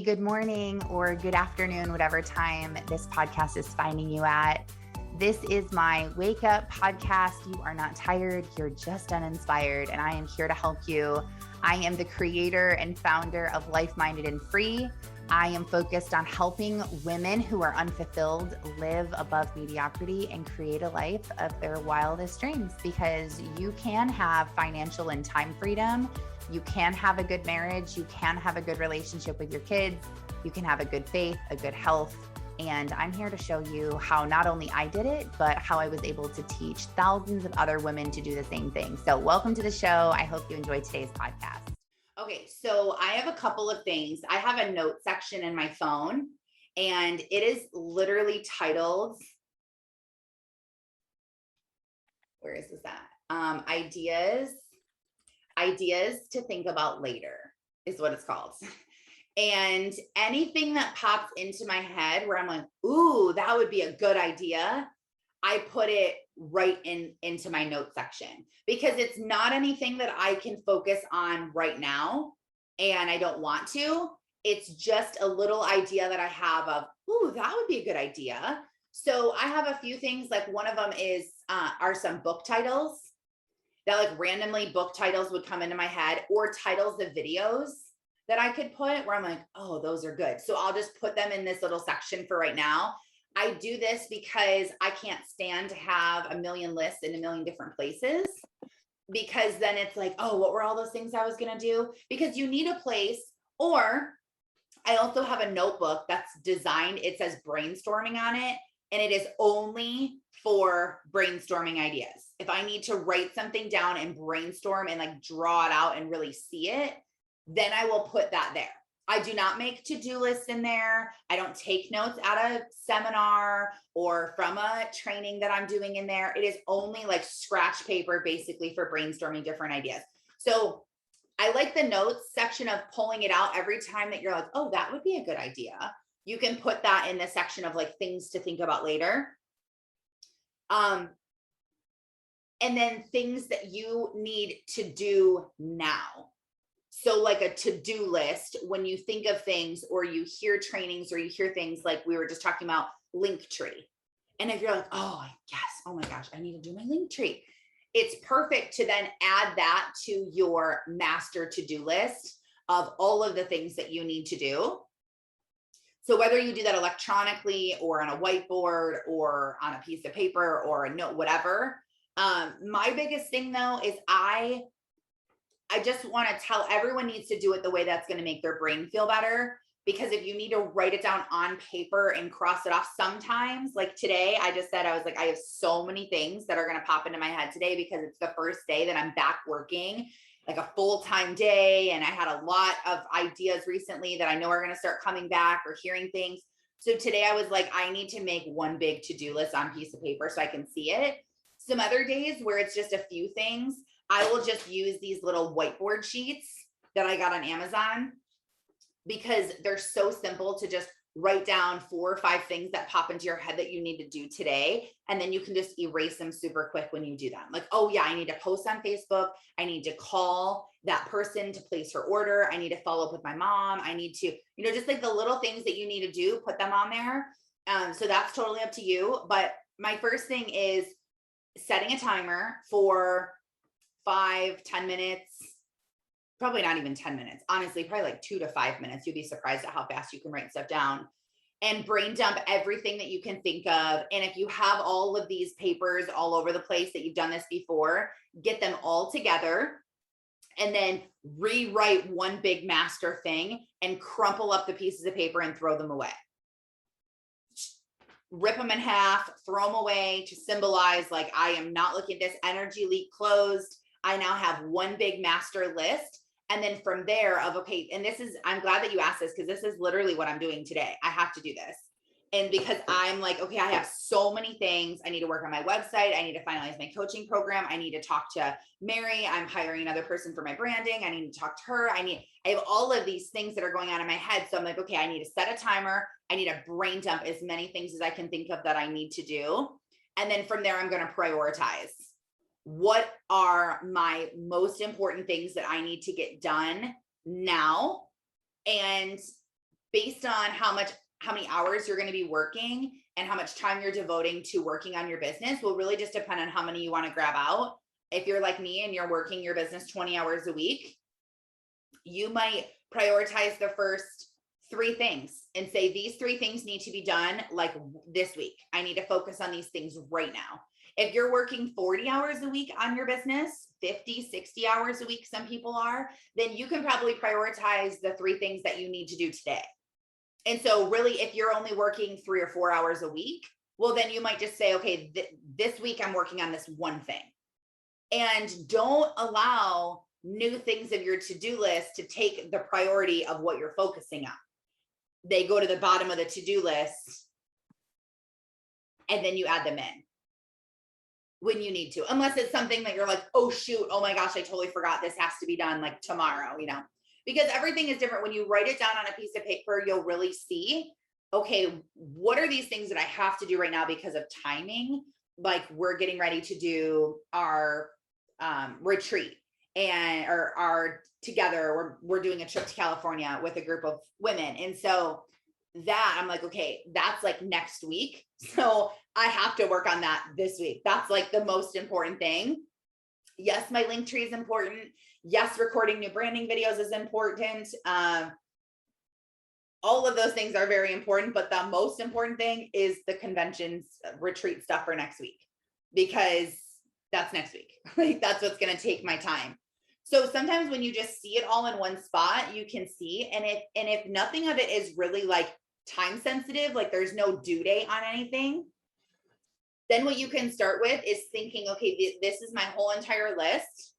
Good morning or good afternoon, whatever time this podcast is finding you at. This is my wake up podcast. You are not tired, you're just uninspired, and I am here to help you. I am the creator and founder of Life Minded and Free. I am focused on helping women who are unfulfilled live above mediocrity and create a life of their wildest dreams, because you can have financial and time freedom. You can have a good marriage. You can have a good relationship with your kids. You can have a good faith, a good health. And I'm here to show you how not only I did it, but how I was able to teach thousands of other women to do the same thing. So welcome to the show. I hope you enjoyed today's podcast. Okay, so I have a couple of things. I have a note section in my phone, and it is literally titled, where is this at? Ideas to think about later is what it's called. And anything that pops into my head where I'm like, ooh, that would be a good idea, I put it right into my note section, because it's not anything that I can focus on right now and I don't want to. It's just a little idea that I have of, ooh, that would be a good idea. So I have a few things, like one of them are some book titles that, like, randomly book titles would come into my head, or titles of videos that I could put where I'm like, oh, those are good. So I'll just put them in this little section for right now. I do this because I can't stand to have a million lists in a million different places, because then it's like, oh, what were all those things I was going to do? Because you need a place. Or I also have a notebook that's designed, it says brainstorming on it, and it is only for brainstorming ideas. If I need to write something down and brainstorm and like draw it out and really see it, then I will put that there. I do not make to-do lists in there. I don't take notes at a seminar or from a training that I'm doing in there. It is only like scratch paper, basically, for brainstorming different ideas. So I like the notes section of pulling it out every time that you're like, oh, that would be a good idea. You can put that in the section of like things to think about later. And then things that you need to do now. So like a to-do list, when you think of things or you hear trainings or you hear things like we were just talking about Linktree. And if you're like, oh, yes, oh my gosh, I need to do my Linktree. It's perfect to then add that to your master to-do list of all of the things that you need to do. So whether you do that electronically or on a whiteboard or on a piece of paper or a note, whatever. My biggest thing though is I just want to tell everyone needs to do it the way that's going to make their brain feel better. Because if you need to write it down on paper and cross it off sometimes, like today, I just said, I was like, I have so many things that are going to pop into my head today, because it's the first day that I'm back working like a full-time day. And I had a lot of ideas recently that I know are going to start coming back, or hearing things. So today I was like, I need to make one big to-do list on a piece of paper so I can see it. Some other days where it's just a few things, I will just use these little whiteboard sheets that I got on Amazon, because they're so simple to just write down 4 or 5 things that pop into your head that you need to do today. And then you can just erase them super quick when you do them. Like, oh yeah, I need to post on Facebook. I need to call that person to place her order. I need to follow up with my mom. I need to, just like the little things that you need to do, put them on there. So that's totally up to you. But my first thing is setting a timer for 5-10 minutes. Probably not even 10 minutes, honestly, probably like 2 to 5 minutes. You'll be surprised at how fast you can write stuff down, and brain dump everything that you can think of. And if you have all of these papers all over the place that you've done this before, get them all together and then rewrite one big master thing and crumple up the pieces of paper and throw them away. Rip them in half, throw them away to symbolize like, I am not looking at this, energy leak closed. I now have one big master list. And then from there okay, and I'm glad that you asked this, because this is literally what I'm doing today. I have to do this. And because I'm like, okay, I have so many things. I need to work on my website. I need to finalize my coaching program. I need to talk to Mary. I'm hiring another person for my branding. I need to talk to her. I have all of these things that are going on in my head. So I'm like, okay, I need to set a timer. I need to brain dump as many things as I can think of that I need to do. And then from there, I'm going to prioritize. What are my most important things that I need to get done now? And based on how many hours you're going to be working and how much time you're devoting to working on your business will really just depend on how many you want to grab out. If you're like me and you're working your business 20 hours a week, you might prioritize the first 3 things and say, these 3 things need to be done like this week. I need to focus on these things right now. If you're working 40 hours a week on your business, 50, 60 hours a week, some people are, then you can probably prioritize the 3 things that you need to do today. And so really, if you're only working 3 or 4 hours a week, well, then you might just say, okay, this week I'm working on this one thing. And don't allow new things of your to-do list to take the priority of what you're focusing on. They go to the bottom of the to-do list and then you add them in when you need to, unless it's something that you're like, oh shoot, oh my gosh, I totally forgot this has to be done like tomorrow, because everything is different. When you write it down on a piece of paper, you'll really see, okay, what are these things that I have to do right now because of timing? Like we're getting ready to do our retreat and or our together, we're doing a trip to California with a group of women. And so that I'm like, okay, that's like next week. So I have to work on that this week. That's like the most important thing. Yes, my link tree is important. Yes, recording new branding videos is important. All of those things are very important, but the most important thing is the conventions retreat stuff for next week, because that's next week. Like that's what's going to take my time. So sometimes when you just see it all in one spot, you can see, and if nothing of it is really like time sensitive, like there's no due date on anything, then what you can start with is thinking, okay, this is my whole entire list.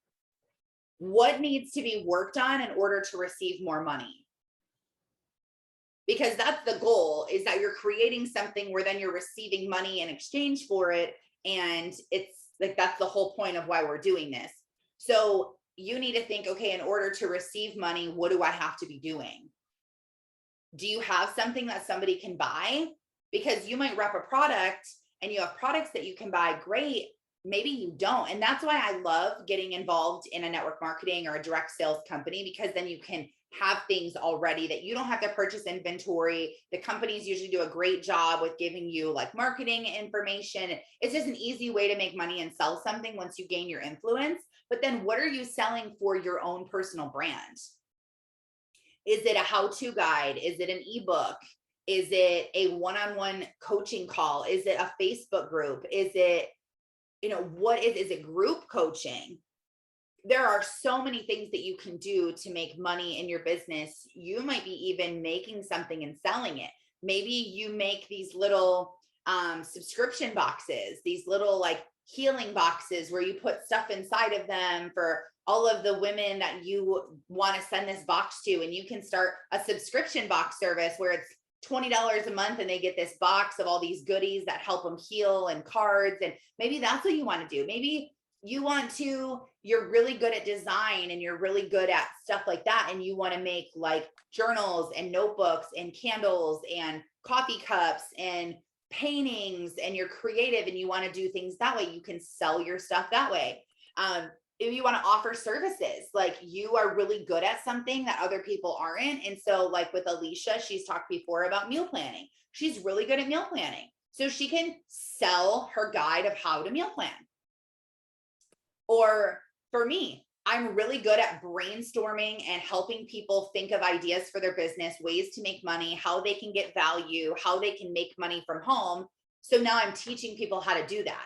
What needs to be worked on in order to receive more money? Because that's the goal, is that you're creating something where then you're receiving money in exchange for it. And it's like, that's the whole point of why we're doing this. So you need to think, okay, in order to receive money, what do I have to be doing? Do you have something that somebody can buy? Because you might rep a product and you have products that you can buy, great. Maybe you don't. And that's why I love getting involved in a network marketing or a direct sales company, because then you can have things already that you don't have to purchase inventory. The companies usually do a great job with giving you like marketing information. It's just an easy way to make money and sell something once you gain your influence. But then what are you selling for your own personal brand? Is it a how-to guide? Is it an ebook? Is it a one-on-one coaching call? Is it a Facebook group? Is it, what is it group coaching? There are so many things that you can do to make money in your business. You might be even making something and selling it. Maybe you make these little subscription boxes, these little like healing boxes where you put stuff inside of them for all of the women that you want to send this box to. And you can start a subscription box service where it's $20 a month and they get this box of all these goodies that help them heal and cards. And maybe that's what you want to do. Maybe you're really good at design and you're really good at stuff like that. And you want to make like journals and notebooks and candles and coffee cups and paintings, and you're creative and you want to do things that way. You can sell your stuff that way. If you want to offer services, like you are really good at something that other people aren't. And so like with Alicia, she's talked before about meal planning. She's really good at meal planning. So she can sell her guide of how to meal plan. Or for me, I'm really good at brainstorming and helping people think of ideas for their business, ways to make money, how they can get value, how they can make money from home. So now I'm teaching people how to do that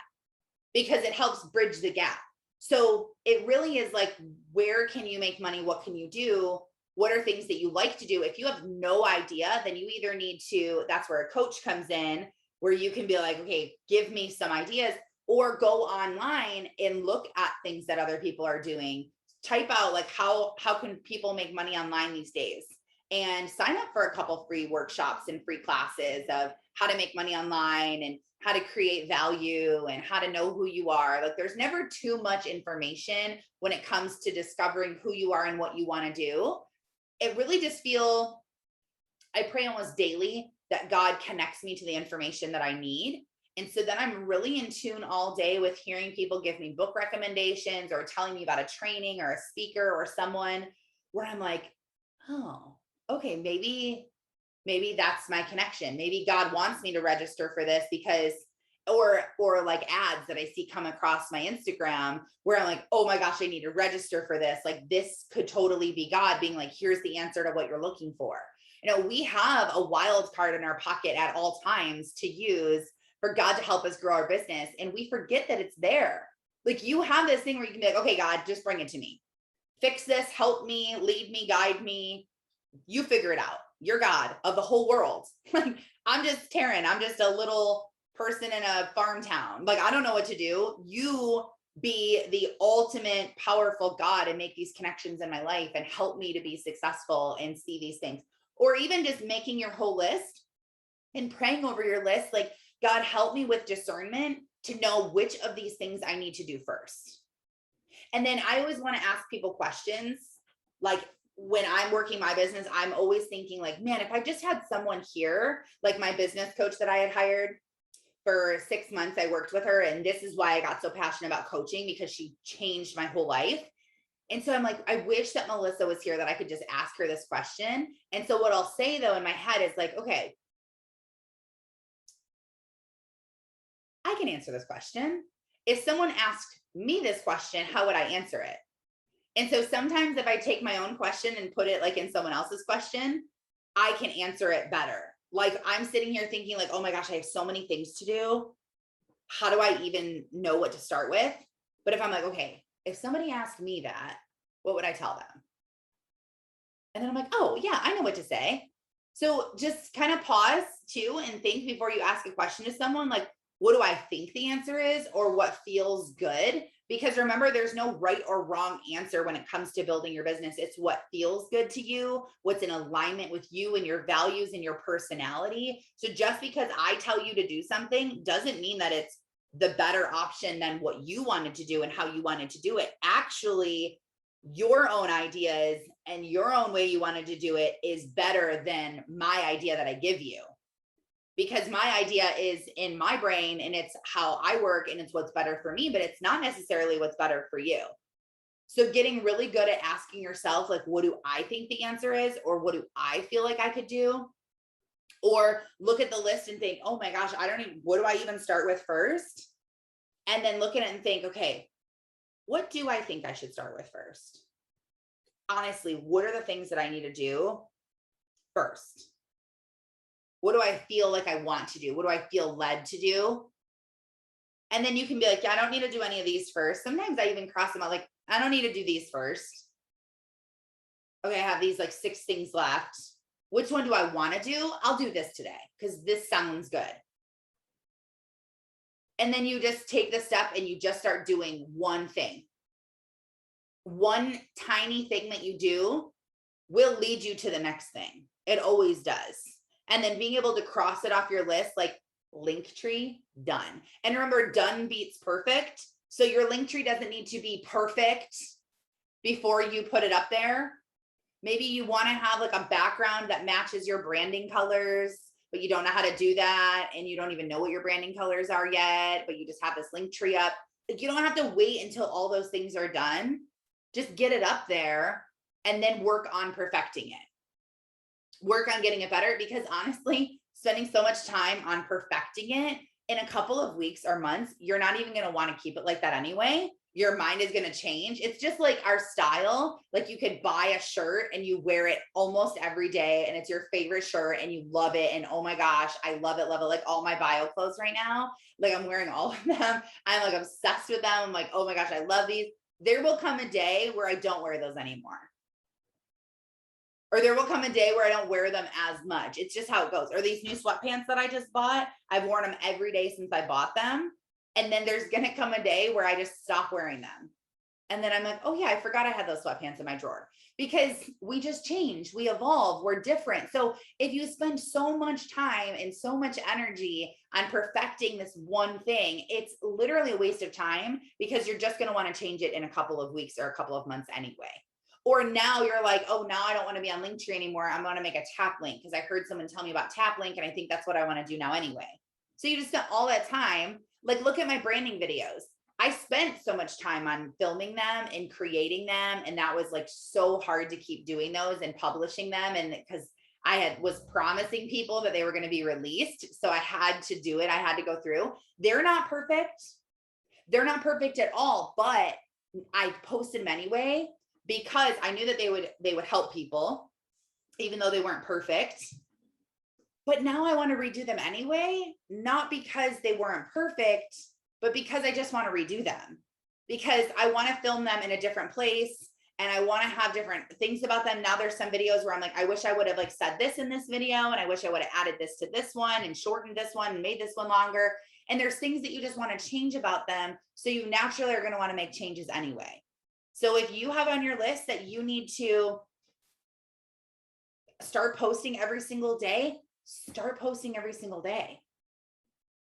because it helps bridge the gap. So it really is like, where can you make money? What can you do? What are things that you like to do? If you have no idea, then you either need to, that's where a coach comes in, where you can be like, okay, give me some ideas. Or go online and look at things that other people are doing. Type out like how can people make money online these days, and sign up for a couple free workshops and free classes of how to make money online and how to create value and how to know who you are. Like there's never too much information when it comes to discovering who you are and what you want to do. It really just I pray almost daily that God connects me to the information that I need. And so then I'm really in tune all day with hearing people give me book recommendations or telling me about a training or a speaker or someone where I'm like, oh, okay, maybe maybe that's my connection. Maybe God wants me to register for this because, or like ads that I see come across my Instagram where I'm like, oh my gosh, I need to register for this. Like this could totally be God being like, here's the answer to what you're looking for. We have a wild card in our pocket at all times to use for God to help us grow our business. And we forget that it's there. Like you have this thing where you can be like, okay, God, just bring it to me. Fix this, help me, lead me, guide me. You figure it out. You're God of the whole world. Like I'm just Taryn. I'm just a little person in a farm town. Like I don't know what to do. You be the ultimate powerful God and make these connections in my life and help me to be successful and see these things. Or even just making your whole list and praying over your list. Like, God, help me with discernment to know which of these things I need to do first. And then I always want to ask people questions. Like when I'm working my business, I'm always thinking like, man, if I just had someone here, like my business coach that I had hired for 6 months, I worked with her. And this is why I got so passionate about coaching, because she changed my whole life. And so I'm like, I wish that Melissa was here that I could just ask her this question. And so what I'll say though in my head is like, okay, I can answer this question. If someone asked me this question, how would I answer it? And so sometimes if I take my own question and put it like in someone else's question, I can answer it better. Like I'm sitting here thinking like, oh my gosh, I have so many things to do. How do I even know what to start with? But if I'm like, okay, if somebody asked me that, what would I tell them? And then I'm like, oh yeah, I know what to say. So just kind of pause too and think before you ask a question to someone, like, what do I think the answer is or what feels good? Because remember, there's no right or wrong answer when it comes to building your business. It's what feels good to you, what's in alignment with you and your values and your personality. So just because I tell you to do something doesn't mean that it's the better option than what you wanted to do and how you wanted to do it. Actually, your own ideas and your own way you wanted to do it is better than my idea that I give you. Because my idea is in my brain and it's how I work and it's what's better for me, but it's not necessarily what's better for you. So getting really good at asking yourself, like, what do I think the answer is? Or what do I feel like I could do? Or look at the list and think, oh my gosh, what do I even start with first? And then look at it and think, okay, what do I think I should start with first? Honestly, what are the things that I need to do first? What do I feel like I want to do? What do I feel led to do? And then you can be like, yeah, I don't need to do any of these first. Sometimes I even cross them out. Like, I don't need to do these first. Okay, I have these like 6 things left. Which one do I want to do? I'll do this today because this sounds good. And then you just take the step and you just start doing one thing. One tiny thing that you do will lead you to the next thing. It always does. And then being able to cross it off your list, like Linktree, done. And remember, done beats perfect. So your Linktree doesn't need to be perfect before you put it up there. Maybe you want to have like a background that matches your branding colors, but you don't know how to do that. And you don't even know what your branding colors are yet, but you just have this Linktree up. Like you don't have to wait until all those things are done. Just get it up there and then work on perfecting it. Work on getting it better, because honestly, spending so much time on perfecting it in a couple of weeks or months, you're not even going to want to keep it like that anyway. Your mind is going to change. It's just like our style. Like you could buy a shirt and you wear it almost every day and it's your favorite shirt and you love it. And oh my gosh, I love it. Love it. Like all my bio clothes right now, like I'm wearing all of them. I'm like obsessed with them. I'm like, oh my gosh, I love these. There will come a day where I don't wear those anymore. Or there will come a day where I don't wear them as much. It's just how it goes. Or these new sweatpants that I just bought, I've worn them every day since I bought them. And then there's going to come a day where I just stop wearing them. And then I'm like, oh yeah, I forgot I had those sweatpants in my drawer, because we just change, we evolve, we're different. So if you spend so much time and so much energy on perfecting this one thing, it's literally a waste of time, because you're just going to want to change it in a couple of weeks or a couple of months anyway. Or now you're like, oh, now I don't want to be on Linktree anymore. I'm going to make a tap link because I heard someone tell me about tap link and I think that's what I want to do now anyway. So you just spent all that time. Like, look at my branding videos. I spent so much time on filming them and creating them. And that was like so hard to keep doing those and publishing them. And because was promising people that they were going to be released. So I had to do it. I had to go through. They're not perfect. They're not perfect at all, but I posted them anyway because I knew that they would help people, even though they weren't perfect. But now I want to redo them anyway, not because they weren't perfect, but because I just want to redo them, because I want to film them in a different place and I want to have different things about them. Now there's some videos where I'm like, I wish I would have like said this in this video, and I wish I would have added this to this one and shortened this one and made this one longer. And there's things that you just want to change about them. So you naturally are going to want to make changes anyway. So if you have on your list that you need to start posting every single day, start posting every single day.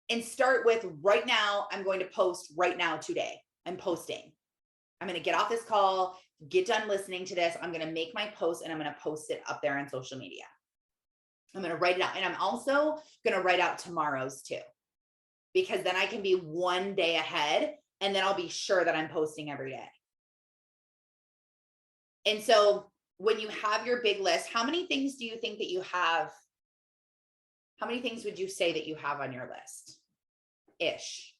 And start with right now, I'm going to post right now today. I'm posting. I'm going to get off this call, get done listening to this. I'm going to make my post and I'm going to post it up there on social media. I'm going to write it out. And I'm also going to write out tomorrow's too, because then I can be one day ahead and then I'll be sure that I'm posting every day. And so when you have your big list, how many things do you think that you have? How many things would you say that you have on your list? Ish.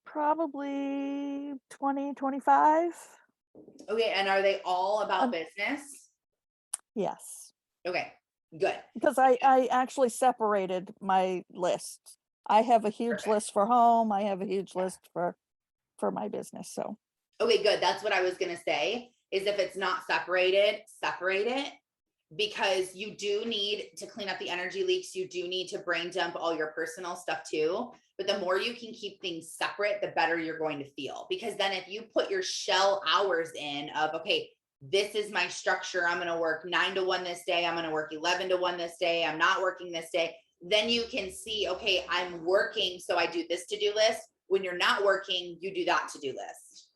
Probably 20, 25. Okay. And are they all about business? Yes. Okay, good. Because I actually separated my list. I have a huge list for home. I have a huge list for my business. So. Okay, good. That's what I was going to say, is if it's not separated, separate it, because you do need to clean up the energy leaks. You do need to brain dump all your personal stuff too. But the more you can keep things separate, the better you're going to feel. Because then if you put your shell hours in of, okay, this is my structure, I'm going to work 9 to 1 this day, I'm going to work 11 to 1 this day, I'm not working this day, then you can see, okay, I'm working, so I do this to-do list. When you're not working, you do that to-do list.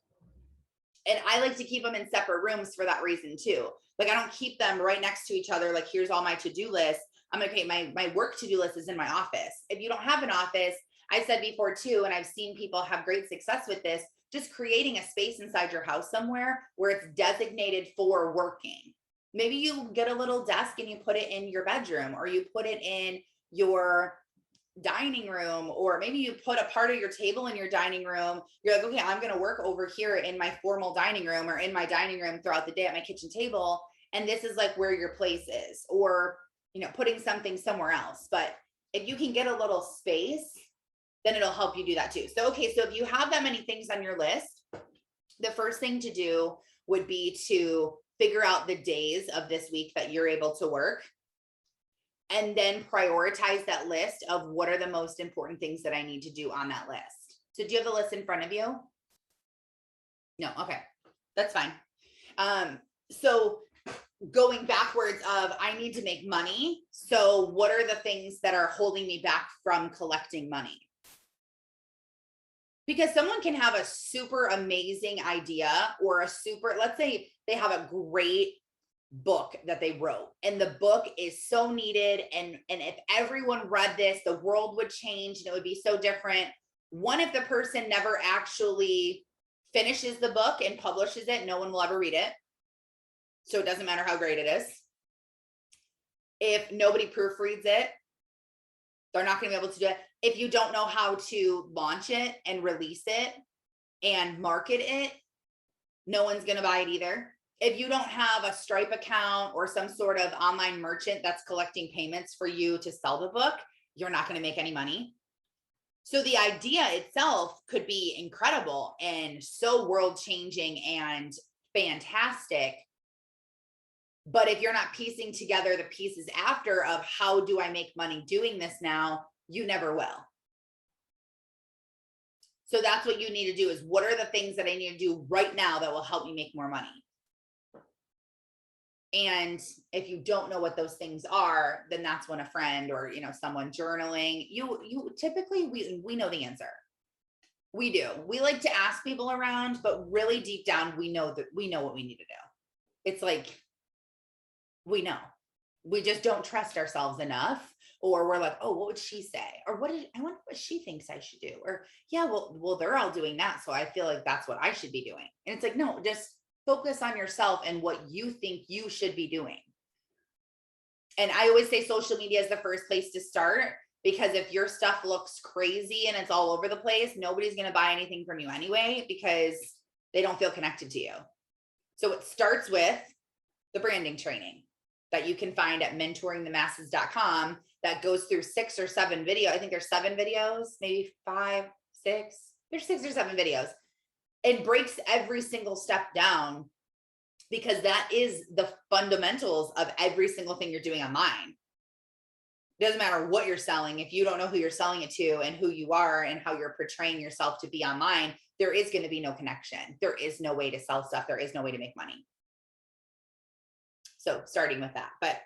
And I like to keep them in separate rooms for that reason too. Like I don't keep them right next to each other. Like here's all my to-do list. I'm okay. My work to-do list is in my office. If you don't have an office, I said before too, and I've seen people have great success with this, just creating a space inside your house somewhere where it's designated for working. Maybe you get a little desk and you put it in your bedroom, or you put it in your dining room, or maybe you put a part of your table in your dining room. You're like, okay, I'm going to work over here in my formal dining room, or in my dining room throughout the day at my kitchen table. And this is like where your place is, or, you know, putting something somewhere else. But if you can get a little space, then it'll help you do that too. So, okay. So if you have that many things on your list, the first thing to do would be to figure out the days of this week that you're able to work. And then prioritize that list of what are the most important things that I need to do on that list. So do you have the list in front of you? No. Okay. That's fine. So going backwards of, I need to make money. So what are the things that are holding me back from collecting money? Because someone can have a super amazing idea, or let's say they have a great book that they wrote, and the book is so needed, and if everyone read this, the world would change and it would be so different. One, if the person never actually finishes the book and publishes it, no one will ever read it, so it doesn't matter how great it is. If nobody proofreads it, they're not going to be able to do it. If you don't know how to launch it and release it and market it, no one's going to buy it either. If you don't have a Stripe account or some sort of online merchant that's collecting payments for you to sell the book, you're not going to make any money. So the idea itself could be incredible and so world-changing and fantastic. But if you're not piecing together the pieces after of how do I make money doing this now, you never will. So that's what you need to do, is what are the things that I need to do right now that will help me make more money? And if you don't know what those things are, then that's when a friend or, you know, someone journaling, you typically, we know the answer. We do. We like to ask people around, but really deep down, we know what we need to do. It's like, we know, we just don't trust ourselves enough, or we're like, oh, what would she say? Or I wonder what she thinks I should do. Or yeah, well, they're all doing that, so I feel like that's what I should be doing. And it's like, no, just focus on yourself and what you think you should be doing. And I always say social media is the first place to start, because if your stuff looks crazy and it's all over the place, nobody's going to buy anything from you anyway, because they don't feel connected to you. So it starts with the branding training that you can find at mentoringthemasses.com that goes through 6 or 7 videos. I think there's 7 videos, maybe 5, 6. There's 6 or 7 videos. It breaks every single step down, because that is the fundamentals of every single thing you're doing online. It doesn't matter what you're selling. If you don't know who you're selling it to and who you are and how you're portraying yourself to be online, there is going to be no connection. There is no way to sell stuff. There is no way to make money. So starting with that, but